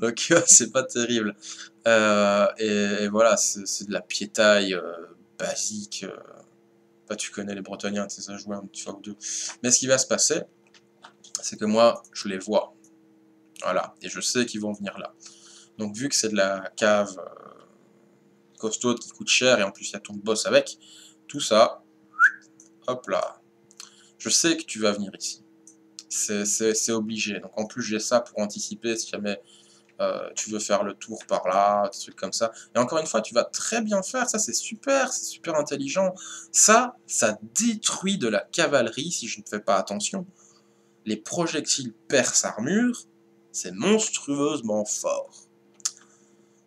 S1: Donc, c'est pas terrible. Et voilà, c'est de la piétaille basique. Bah, tu connais les Bretoniens, tu sais, ça jouer un petit fois ou deux. Mais ce qui va se passer, c'est que moi, je les vois. Voilà, et je sais qu'ils vont venir là. Donc, vu que c'est de la cave costaude qui coûte cher, et en plus, il y a ton boss avec, tout ça, hop là. Je sais que tu vas venir ici. C'est obligé. Donc, en plus, j'ai ça pour anticiper si jamais tu veux faire le tour par là, des trucs comme ça. Et encore une fois, tu vas très bien faire, ça c'est super intelligent. Ça détruit de la cavalerie si je ne fais pas attention. Les projectiles percent armure, c'est monstrueusement fort.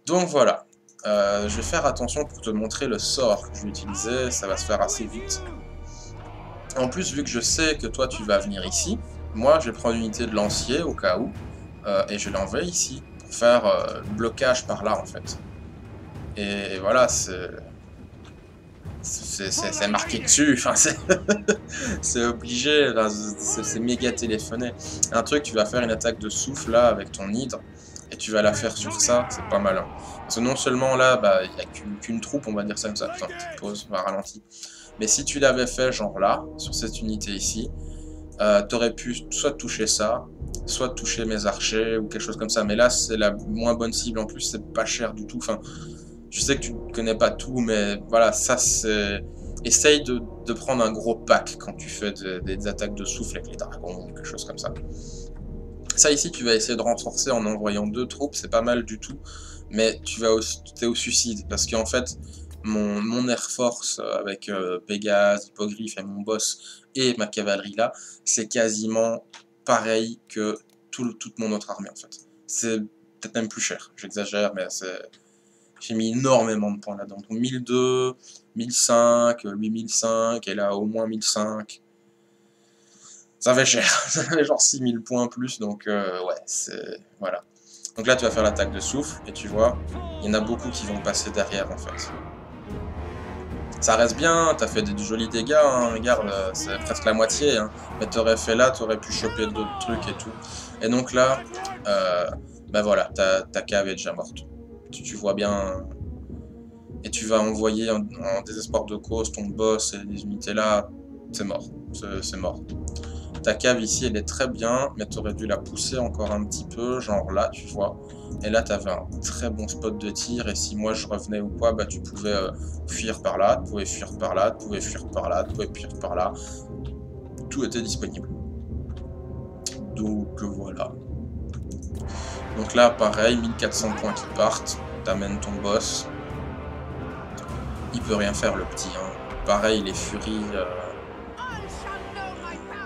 S1: Donc voilà, je vais faire attention pour te montrer le sort que je vais utiliser, ça va se faire assez vite. En plus, vu que je sais que toi tu vas venir ici, moi je vais prendre une unité de lancier au cas où, et je l'envoie ici. Faire blocage par là en fait. Et voilà, c'est marqué dessus, enfin c'est obligé, c'est méga téléphoné. Un truc, tu vas faire une attaque de souffle là avec ton hydre, et tu vas la faire sur ça, c'est pas malin. Parce que non seulement là, bah, il n'y a qu'une troupe, on va dire ça comme ça, putain, petite pause, on va ralentir. Mais si tu l'avais fait genre là, sur cette unité ici, t'aurais pu soit toucher ça, soit toucher mes archers ou quelque chose comme ça. Mais là, c'est la moins bonne cible. En plus, c'est pas cher du tout. Enfin, je sais que tu ne connais pas tout, mais voilà, ça c'est... Essaye de prendre un gros pack quand tu fais des attaques de souffle avec les dragons ou quelque chose comme ça. Ça ici, tu vas essayer de renforcer en envoyant 2 troupes, c'est pas mal du tout. Mais t'es au suicide, parce qu'en fait, mon Air Force avec Pégase, Hippogriffe et mon boss et ma cavalerie là, c'est quasiment pareil que toute mon autre armée en fait. C'est peut-être même plus cher, j'exagère, mais j'ai mis énormément de points là-dedans. Donc 1002, 1005, 8005, et là au moins 1005. Ça fait cher, ça fait genre 6000 points plus, donc ouais, c'est... voilà. Donc là tu vas faire l'attaque de souffle, et tu vois, il y en a beaucoup qui vont passer derrière en fait. Ça reste bien, t'as fait des jolis dégâts, hein, regarde, c'est presque la moitié, hein. Mais t'aurais fait là, t'aurais pu choper d'autres trucs et tout. Et donc là, bah voilà, ta cave est déjà morte. Tu vois bien, et tu vas envoyer en désespoir de cause ton boss et les unités là, c'est mort, c'est mort. Ta cave ici, elle est très bien, mais t'aurais dû la pousser encore un petit peu, genre là, tu vois. Et là, t'avais un très bon spot de tir, et si moi je revenais ou quoi, bah tu pouvais fuir par là, tu pouvais fuir par là, tu pouvais fuir par là, tu pouvais fuir par là. Tout était disponible. Donc voilà. Donc là, pareil, 1400 points qui partent, t'amènes ton boss. Il peut rien faire le petit, hein. Pareil, les furies...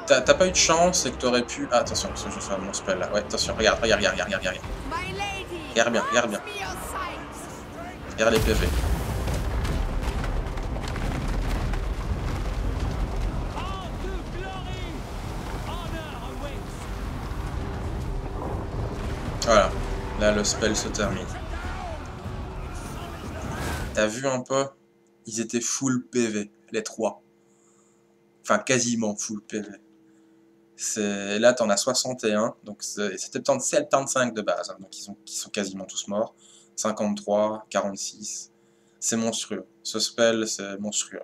S1: T'as pas eu de chance, c'est que t'aurais pu... Ah, attention, parce que je vais faire mon spell là. Ouais, attention, regarde. Regarde bien. Regarde les PV. Voilà, là le spell se termine. T'as vu un peu? Ils étaient full PV, les 3. Enfin, quasiment full PV. Là, t'en as 61, donc c'était 75 de base, hein, donc ils sont quasiment tous morts. 53, 46, c'est monstrueux. Ce spell, c'est monstrueux.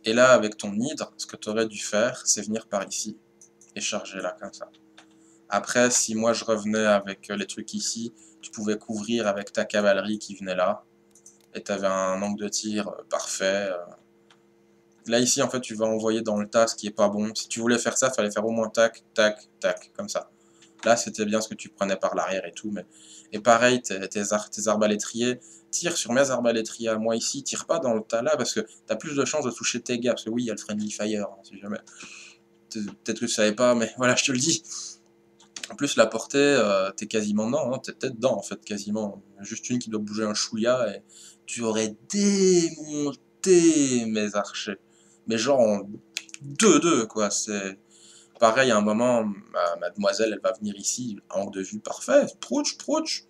S1: Et là, avec ton hydre, ce que tu aurais dû faire, c'est venir par ici et charger là, comme ça. Après, si moi je revenais avec les trucs ici, tu pouvais couvrir avec ta cavalerie qui venait là, et tu avais un angle de tir parfait. Là, ici, en fait, tu vas envoyer dans le tas ce qui est pas bon. Si tu voulais faire ça, il fallait faire au moins tac, tac, tac, comme ça. Là, c'était bien ce que tu prenais par l'arrière et tout. Mais... Et pareil, tes arbalétriers, tire sur mes arbalétriers à moi ici, tire pas dans le tas là, parce que tu as plus de chances de toucher tes gars. Parce que oui, il y a le friendly fire, hein, si jamais. Peut-être que tu savais pas, mais voilà, je te le dis. En plus, la portée, t'es quasiment dedans, hein, t'es peut-être dedans, en fait, quasiment. Juste une qui doit bouger un chouïa, et tu aurais démonté mes archers. Mais genre en 2-2, quoi, c'est... Pareil, à un moment, mademoiselle, elle va venir ici, angle de vue parfait, prouch, prouch.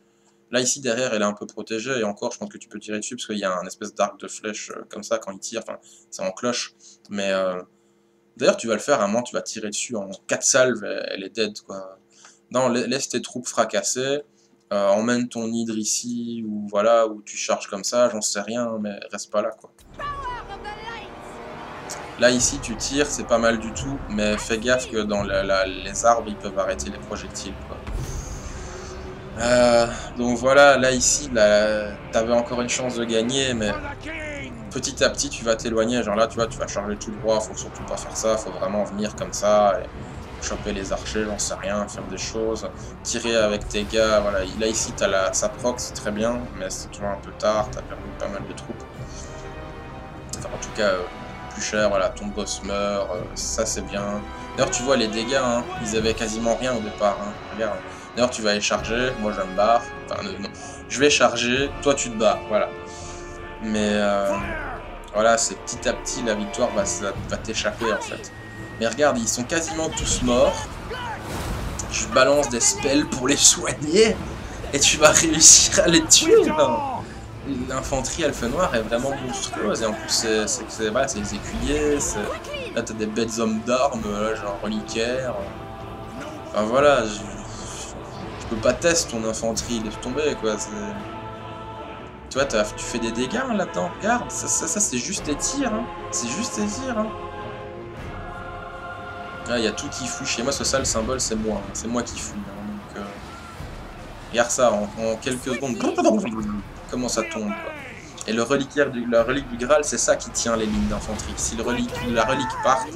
S1: Là, ici, derrière, elle est un peu protégée, et encore, je pense que tu peux tirer dessus, parce qu'il y a un espèce d'arc de flèche, comme ça, quand il tire, enfin, c'est en cloche. Mais, d'ailleurs, tu vas le faire, à un moment, tu vas tirer dessus en 4 salves, elle est dead, quoi. Non, laisse tes troupes fracasser, emmène ton hydre ici, ou voilà, ou tu charges comme ça, j'en sais rien, mais reste pas là, quoi. Là, ici, tu tires, c'est pas mal du tout, mais fais gaffe que dans les arbres, ils peuvent arrêter les projectiles, quoi. Donc voilà, là, ici, t'avais encore une chance de gagner, mais petit à petit, tu vas t'éloigner. Genre là, tu vois, tu vas charger tout droit, faut surtout pas faire ça, faut vraiment venir comme ça, et choper les archers, j'en sais rien, faire des choses, tirer avec tes gars, voilà. Là, ici, t'as sa proc, c'est très bien, mais c'est toujours un peu tard, t'as perdu pas mal de troupes. Enfin, en tout cas... plus cher, voilà, ton boss meurt, ça c'est bien. D'ailleurs, tu vois les dégâts, hein, ils avaient quasiment rien au départ, hein, regarde. D'ailleurs, tu vas aller charger, moi je me barre, enfin non, je vais charger, toi tu te bats, voilà. Mais voilà, c'est petit à petit, la victoire va t'échapper en fait. Mais regarde, ils sont quasiment tous morts. Je balance des spells pour les soigner, et tu vas réussir à les tuer, non? L'infanterie elfe noire est vraiment monstrueuse, et en plus c'est voilà, les écuyers, là t'as des bêtes hommes d'armes, genre reliquaires. Enfin voilà, je peux pas tester ton infanterie, laisse tomber quoi. Tu vois, tu fais des dégâts hein, là-dedans, regarde, ça c'est juste tes tirs, hein. C'est juste tes tirs. Hein. Ah, y a tout qui fouille chez moi, ça le symbole c'est moi, hein. C'est moi qui fouille. Hein, donc, regarde ça, en quelques secondes. Comment ça tombe quoi. Et la relique du Graal, c'est ça qui tient les lignes d'infanterie. Si la relique part,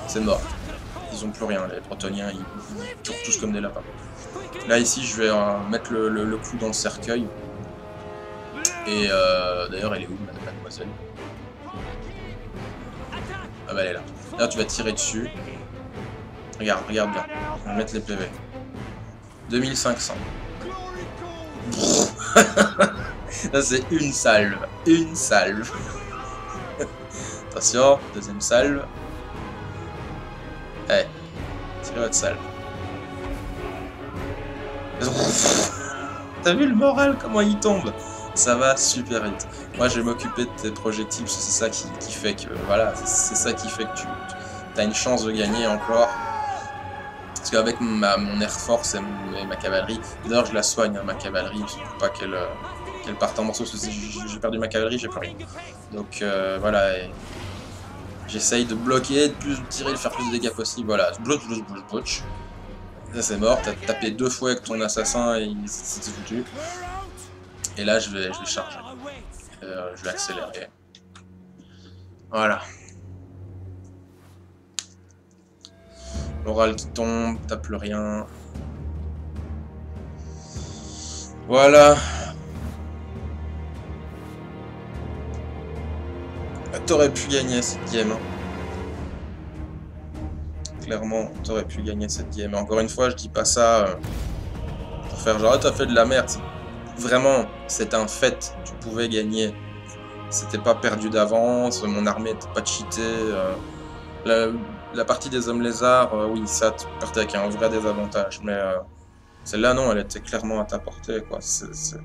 S1: c'est mort. Ils ont plus rien, les Bretoniens, ils courent tous comme des lapins. Là ici, je vais mettre le coup dans le cercueil. Et d'ailleurs, elle est où, mademoiselle? Ah bah elle est là. Là, tu vas tirer dessus. Regarde bien. On va mettre les PV. 2500. Là c'est une salve. Attention, deuxième salve. Allez, tirez votre salve. T'as vu le moral, comment il tombe? Ça va super vite. Moi je vais m'occuper de tes projectiles, parce que c'est ça qui fait que... Voilà, c'est ça qui fait que tu as une chance de gagner encore. Parce qu'avec mon air force et ma cavalerie, d'ailleurs je la soigne, hein, ma cavalerie, pour pas qu'elle parte en morceaux, parce que si j'ai perdu ma cavalerie, j'ai plus rien. Donc voilà, j'essaye de bloquer, de tirer, de faire plus de dégâts possible, voilà, blotch. Ça c'est mort, t'as tapé 2 fois avec ton assassin et c'était foutu. Et là je vais charger, je vais accélérer. Voilà. L'oral qui tombe, t'as plus rien. Voilà. T'aurais pu gagner cette game. Hein. Clairement, t'aurais pu gagner cette game. Et encore une fois, je dis pas ça pour faire genre, t'as fait de la merde. Vraiment, c'est un fait. Tu pouvais gagner. C'était pas perdu d'avance. Mon armée était pas cheatée. La partie des hommes lézards, oui, ça, tu partais avec un vrai désavantage. Mais celle-là, non, elle était clairement à ta portée, quoi. C'est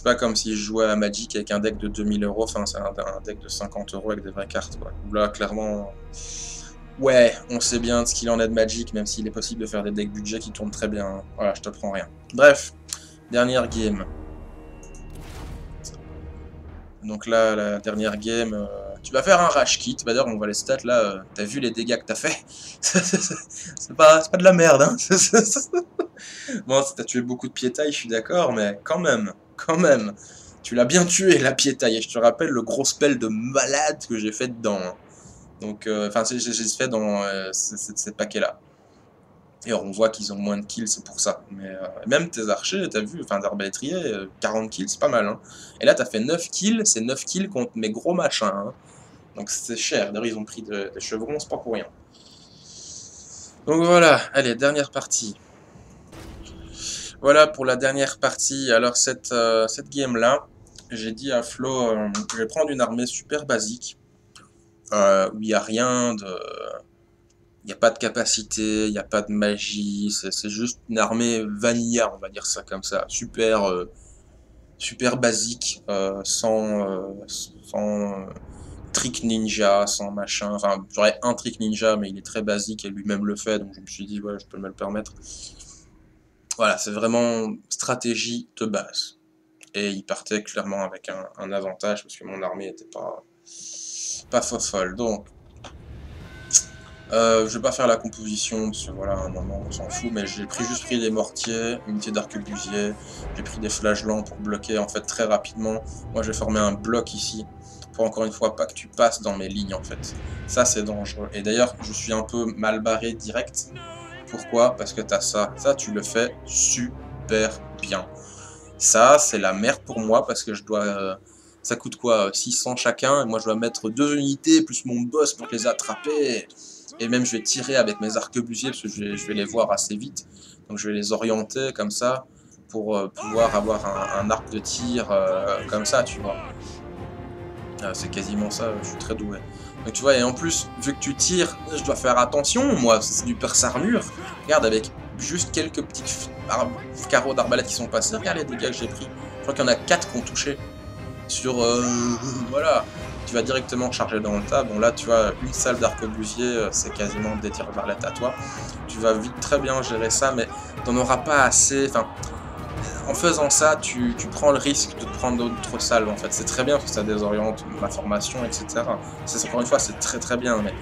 S1: pas comme si je jouais à Magic avec un deck de 2000 €, enfin, c'est un deck de 50 € avec des vraies cartes, quoi. Là, clairement, ouais, on sait bien de ce qu'il en est de Magic, même s'il est possible de faire des decks budget qui tournent très bien. Hein. Voilà, je te prends rien. Bref, dernière game. Donc là, la dernière game, tu vas faire un rage kit. Bah d'ailleurs, on voit les stats là. T'as vu les dégâts que t'as fait? C'est pas de la merde, hein. Bon, t'as tué beaucoup de piétailles, je suis d'accord, mais quand même. Tu l'as bien tué, la Pieta, et je te rappelle le gros spell de malade que j'ai fait dedans. Hein. Donc, enfin, j'ai fait dans ces paquets-là. Et on voit qu'ils ont moins de kills, c'est pour ça. Mais même tes archers, t'as vu, enfin d'arbalétrier, 40 kills, c'est pas mal. Hein. Et là, t'as fait 9 kills, c'est 9 kills contre mes gros machins. Hein. Donc c'est cher. D'ailleurs, ils ont pris des chevrons, c'est pas pour rien. Donc voilà, allez, dernière partie. Voilà pour la dernière partie. Alors cette game-là, j'ai dit à Flo, je vais prendre une armée super basique, où il n'y a rien de... Il n'y a pas de capacité, il n'y a pas de magie, c'est juste une armée vanilla, on va dire ça comme ça, super basique, sans trick ninja, sans machin, enfin j'aurais un trick ninja mais il est très basique et lui-même le fait, donc je me suis dit ouais je peux me le permettre. Voilà, c'est vraiment stratégie de base. Et il partait clairement avec un avantage parce que mon armée était pas folle. Donc, je vais pas faire la composition parce que voilà, à un moment on s'en fout, mais j'ai juste pris des mortiers, unité d'arquebusier, j'ai pris des flagelants pour bloquer en fait très rapidement. Moi j'ai formé un bloc ici pour encore une fois pas que tu passes dans mes lignes en fait. Ça c'est dangereux. Et d'ailleurs je suis un peu mal barré direct. Pourquoi? Parce que t'as ça. Ça tu le fais super bien. Ça, c'est la merde pour moi parce que je dois... ça coûte quoi? 600 chacun, et moi je dois mettre 2 unités plus mon boss pour les attraper. Et même je vais tirer avec mes arquebusiers parce que je vais les voir assez vite. Donc je vais les orienter comme ça pour pouvoir avoir un arc de tir comme ça, tu vois. C'est quasiment ça, je suis très doué. Donc tu vois, et en plus, vu que tu tires, je dois faire attention, moi, c'est du perce armure. Regarde, avec juste quelques petits carreaux d'arbalète qui sont passés, regarde les dégâts que j'ai pris. Je crois qu'il y en a 4 qui ont touché. Sur, voilà, tu vas directement charger dans le tas. Bon là, tu vois, une salve d'arquebusier, c'est quasiment des tirs d'arbalète à toi. Tu vas vite très bien gérer ça, mais t'en auras pas assez, enfin... En faisant ça, tu prends le risque de te prendre d'autres salves en fait. C'est très bien parce que ça désoriente ma formation, etc. Encore une fois, c'est très bien, mais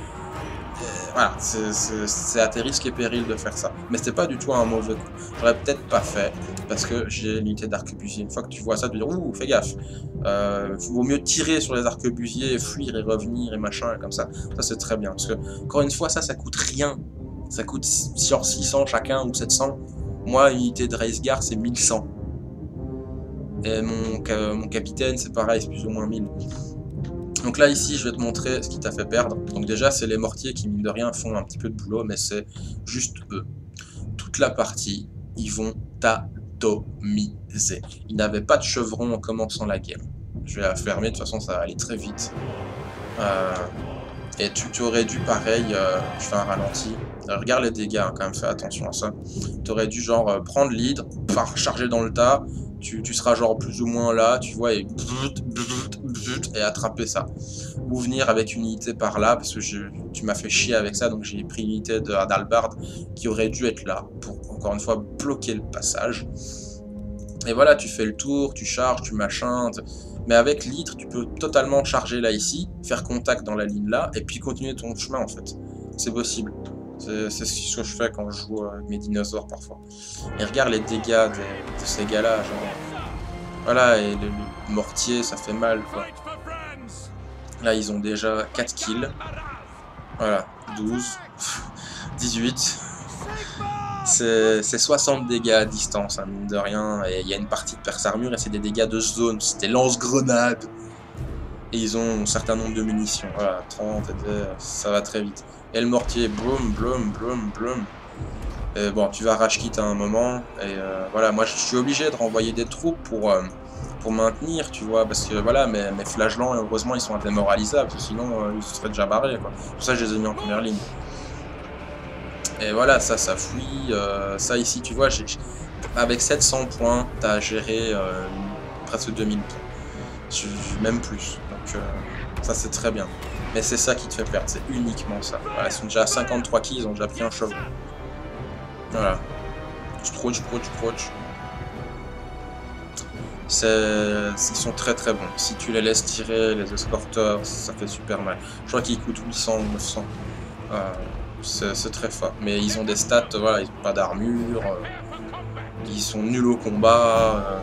S1: voilà, c'est à tes risques et périls de faire ça. Mais c'était pas du tout un mauvais coup. J'aurais peut-être pas fait parce que j'ai l'unité d'arquebusier. Une fois que tu vois ça, tu te dis ouh, fais gaffe. Vaut mieux tirer sur les arquebusiers, fuir et revenir et machin et comme ça. Ça c'est très bien parce que encore une fois, ça coûte rien. Ça coûte sur 600 chacun ou 700. Moi, une unité de Raceguard, c'est 1100. Et mon capitaine, c'est pareil, c'est plus ou moins 1000. Donc là, ici, je vais te montrer ce qui t'a fait perdre. Donc déjà, c'est les mortiers qui, mine de rien, font un petit peu de boulot, mais c'est juste eux. Toute la partie, ils vont t'atomiser. Ils n'avaient pas de chevron en commençant la game. Je vais la fermer, de toute façon, ça va aller très vite. Et tu aurais dû, pareil, je fais un ralenti. Regarde les dégâts, hein, quand même, fais attention à ça. Tu aurais dû, genre, prendre l'hydre, charger dans le tas, tu seras, genre, plus ou moins là, tu vois, et attraper ça. Ou venir avec une unité par là, parce que tu m'as fait chier avec ça, donc j'ai pris une unité d'Albard qui aurait dû être là, pour, encore une fois, bloquer le passage. Et voilà, tu fais le tour, tu charges, tu machins... Mais avec l'hydre, tu peux totalement charger là ici, faire contact dans la ligne là, et puis continuer ton chemin en fait. C'est possible. C'est ce que je fais quand je joue avec mes dinosaures parfois. Et regarde les dégâts de ces gars-là, genre... Voilà, et le mortier, ça fait mal quoi. Là, ils ont déjà 4 kills. Voilà, 12, 18... C'est 60 dégâts à distance, hein, mine de rien, et il y a une partie de perce armure et c'est des dégâts de zone, c'était lance-grenade. Et ils ont un certain nombre de munitions, voilà, 30, ça va très vite. Et le mortier, bloom. Et bon, tu vas rage quit à un moment, et voilà, moi je suis obligé de renvoyer des troupes pour maintenir, tu vois, parce que voilà, mes flagelants, heureusement, ils sont indémoralisables, parce que sinon, ils se seraient déjà barrés, quoi. Pour ça, je les ai mis en première ligne. Et voilà, ça fouille. Ça ici, tu vois, avec 700 points, t'as géré presque 2000 points. Même plus. Donc ça, c'est très bien. Mais c'est ça qui te fait perdre, c'est uniquement ça. Voilà, ils sont déjà à 53 kills, ils ont déjà pris un chevron. Voilà. Scrouch. Ils sont très bons. Si tu les laisses tirer, les escorteurs, ça fait super mal. Je crois qu'ils coûtent 800 ou 900. C'est très fort. Mais ils ont des stats, voilà, ils n'ont pas d'armure, ils sont nuls au combat,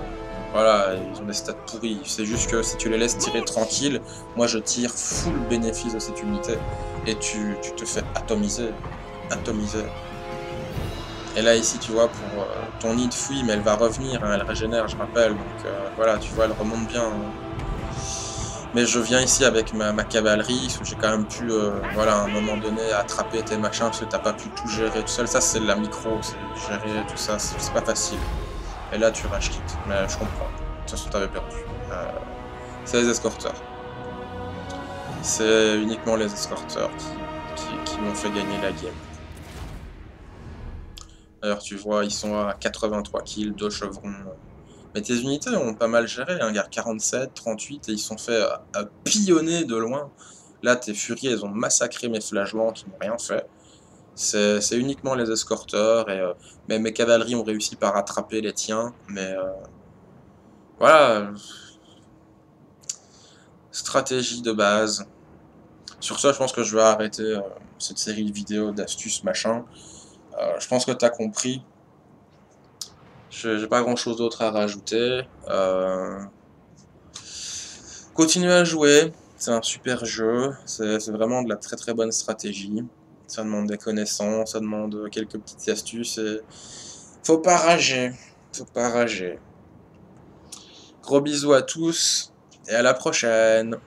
S1: Voilà, ils ont des stats pourris. C'est juste que si tu les laisses tirer tranquille, moi je tire full bénéfice de cette unité. Et tu te fais atomiser. Atomiser. Et là ici tu vois pour ton nid de fouille, mais elle va revenir, hein, elle régénère je rappelle. Donc voilà, tu vois elle remonte bien. Hein. Mais je viens ici avec ma cavalerie, parce que j'ai quand même pu, voilà, à un moment donné, attraper tes machins, parce que t'as pas pu tout gérer tout seul. Ça, c'est de la micro, c'est gérer tout ça, c'est pas facile. Et là, tu rage quitte, mais je comprends. De toute façon, t'avais perdu. C'est les escorteurs. C'est uniquement les escorteurs qui m'ont fait gagner la game. D'ailleurs, tu vois, ils sont à 83 kills, 2 chevrons. Mais tes unités ont pas mal géré, hein. Il y a 47, 38, et ils sont fait pillonner de loin. Là, tes furies, elles ont massacré mes flagelants qui n'ont rien fait. C'est uniquement les escorteurs, et mais mes cavaleries ont réussi par rattraper les tiens. Mais voilà, stratégie de base. Sur ça, je pense que je vais arrêter cette série de vidéos d'astuces, machin. Je pense que tu as compris. J'ai pas grand chose d'autre à rajouter. Continuez à jouer, c'est un super jeu, c'est vraiment de la très très bonne stratégie. Ça demande des connaissances, ça demande quelques petites astuces et faut pas rager, faut pas rager. Gros bisous à tous et à la prochaine.